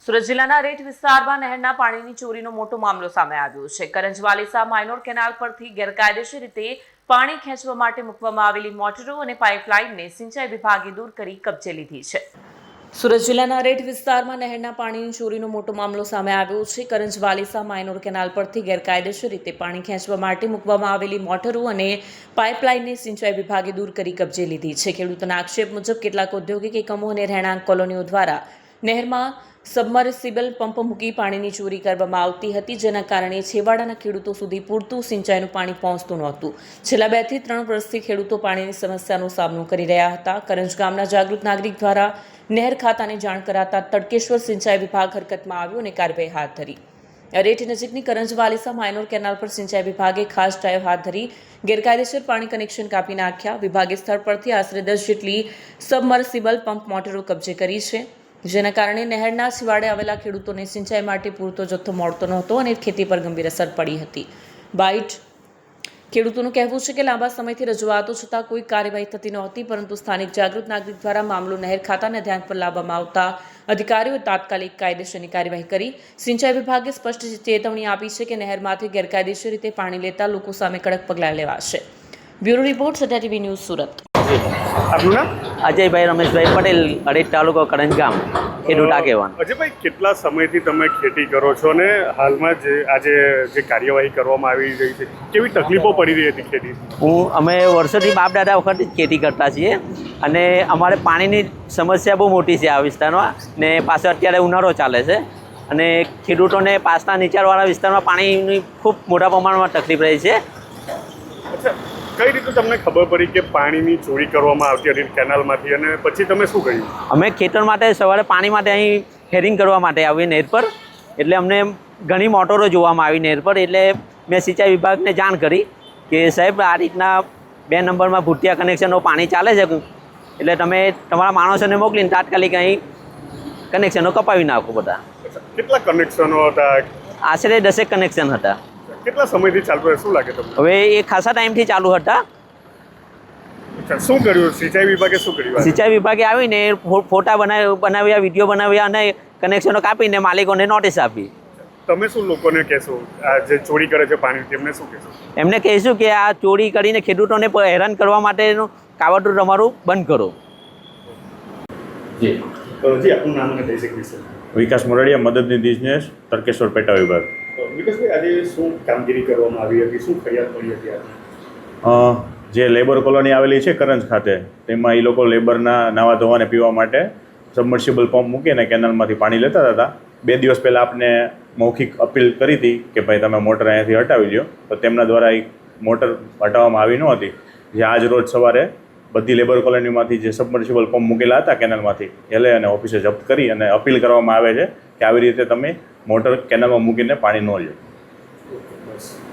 સુરત જિલ્લાના રેટ વિસ્તારમાં નહેરના પાણીની ચોરીનો મોટો મામલો સામે આવ્યો છે। કરંજ-વાલીસા માઇનોર કેનાલ પરથી ગેરકાયદેસર રીતે પાણી ખેંચવા માટે મૂકવામાં આવેલી મોટરો અને પાઇપલાઇનને સિંચાઈ વિભાગે દૂર કરી કબજે લીધી છે। સુરત જિલ્લાના રેટ વિસ્તારમાં નહેરના પાણીની ચોરીનો મોટો મામલો સામે આવ્યો છે। કરંજ-વાલીસા માઇનોર કેનાલ પરથી ગેરકાયદેસર રીતે પાણી ખેંચવા માટે મૂકવામાં આવેલી મોટરો અને પાઇપલાઇનને સિંચાઈ વિભાગે દૂર કરી કબજે લીધી છે। ખેડૂતોના આક્ષેપ મુજબ કેટલાક ઔદ્યોગિક એકમો અને રહેણાંક કોલોનીઓ દ્વારા નહેરમાં સબમર્સિબલ પંપ મૂકી પાણીની ચોરી કરવામાં આવતી હતી, જેના કારણે છેવાડાના ખેડૂતો સુધી પૂરતું સિંચાઈનું પાણી પહોંચતું નહોતું। છેલ્લા 2 થી 3 વર્ષથી ખેડૂતો પાણીની સમસ્યાનો સામનો કરી રહ્યા હતા। કરંજ ગામના જાગૃત નાગરિક દ્વારા નહેર ખાતાને જાણ કરાતા તડકેશ્વર સિંચાઈ વિભાગ હરકતમાં આવ્યો અને કાર્યવાહી હાથ ધરી। રેટ નજીકની કરંજ-વાલીસા માઇનોર કેનાલ પર સિંચાઈ વિભાગે ખાસ ડ્રાઈવ હાથ ધરી ગેરકાયદેસર પાણી કનેક્શન કાપી નાખ્યા। વિભાગે સ્થળ પરથી આશરે 10 જેટલી સબમર્સિબલ પંપ મોટરો કબજે કરી છે, જેના કારણે નહેરના છેવાડે આવેલા ખેડૂતોને સિંચાઈ માટે પૂરતો જથ્થો મળતો નહોતો અને ખેતી પર ગંભીર અસર પડી હતી। બાઇટ ખેડૂતોનું કહેવું છે કે લાંબા સમયથી રજૂઆતો છતાં કોઈ કાર્યવાહી થતી નહોતી, પરંતુ સ્થાનિક જાગૃત નાગરિક દ્વારા મામલો નહેર ખાતાના ધ્યાન પર લાવવામાં આવતા અધિકારીઓએ તાત્કાલિક કાયદેસરની કાર્યવાહી કરી। સિંચાઈ વિભાગે સ્પષ્ટ ચેતવણી આપી છે કે નહેરમાંથી ગેરકાયદેસર રીતે પાણી લેતા લોકો સામે કડક પગલાં લેવાશે। Bureau report, Satya TV news, Surat. આપનું નામ? અજયભાઈ રમેશભાઈ પટેલ, અડીજ તાલુકો, કરંજ ગામ, ખેડૂત આગેવાન। અજયભાઈ, કેટલા સમયથી તમે ખેતી કરો છો અને હાલમાં આજે જે કાર્યવાહી કરવામાં આવી રહી છે, કેવી તકલીફો પડી રહી હતી ખેતી? અમે વર્ષોથી બાપ દાદા વખતથી જ ખેતી કરતા છીએ અને અમારે પાણીની સમસ્યા બહુ મોટી છે આ વિસ્તારમાં, ને પાછળ અત્યારે ઉનાળો ચાલે છે અને ખેડૂતોને પાસના નીચાણવાળા વિસ્તારમાં પાણીની ખૂબ મોટા પ્રમાણમાં તકલીફ રહી છે। અચ્છા, કઈ રીતે તમને ખબર પડી કે પાણીની ચોરી કરવામાં આવતી હતી કેનાલમાંથી, અને પછી તમે શું કર્યું? અમે ખેતર માટે સવારે પાણી માટે અહીં હેરિંગ કરવા માટે આવીએ નહેર પર, એટલે અમને ઘણી મોટરો જોવામાં આવી નહેર પર, એટલે મેં સિંચાઈ વિભાગને જાણ કરી કે સાહેબ આ રીતના 2 નંબરમાં ભૂતિયા કનેક્શનો પાણી ચાલે છે, એટલે તમે તમારા માણસોને મોકલીને તાત્કાલિક અહીં કનેક્શનો કપાવી નાખો બધા। કેટલા કનેક્શનો હતા? આશરે 10 કનેક્શન હતા। કેટલા સમયથી ચાલુ રહે, શું લાગે તમને? હવે એ ખાસા ટાઈમથી ચાલુ હતા। શું કર્યું સિંચાઈ વિભાગે? શું કર્યું? સિંચાઈ વિભાગે આવીને ફોટા બનાવ્યા, વિડીયો બનાવ્યા અને કનેક્શનો કાપીને માલિકોને નોટિસ આપી। તમે શું લોકોને કહેશો, આ જે ચોરી કરે છે પાણી, તેમને શું કહેશો? એમને કહીશું કે આ ચોરી કરીને ખેડૂતોને હેરાન કરવા માટેનું કાવતરું તમારું બંધ કરો। જી આપનું નામ અને બેઝિક વિશે? વિકાસ મોરડિયા, મદદની બિઝનેસ, તડકેશ્વર પેટા વિભાગ। વિકાસભાઈ, આજે શું કામગીરી કરવામાં આવી હતી, શું ફરિયાદ મળી હતી આજે? જે લેબર કોલોની આવેલી છે કરંજ ખાતે, તેમાં એ લોકો લેબરના નાવા ધોવાને પીવા માટે સબમર્સિબલ પંપ મૂકીને કેનાલમાંથી પાણી લેતા હતા। 2 દિવસ પહેલાં આપને મૌખિક અપીલ કરી હતી કે ભાઈ તમે મોટર અહીંયાથી હટાવી લો, તો તેમના દ્વારા એ મોટર હટાવવામાં આવી નહોતી। જે આજ રોજ સવારે બધી લેબર કોલોનીમાંથી જે સબમર્સિબલ પંપ મૂકેલા હતા કેનાલમાંથી એ લઈ અને ઓફિસે જપ્ત કરી અને અપીલ કરવામાં આવે છે કે આવી રીતે તમે મોટર કેનાલમાં મૂકીને પાણી ન લો।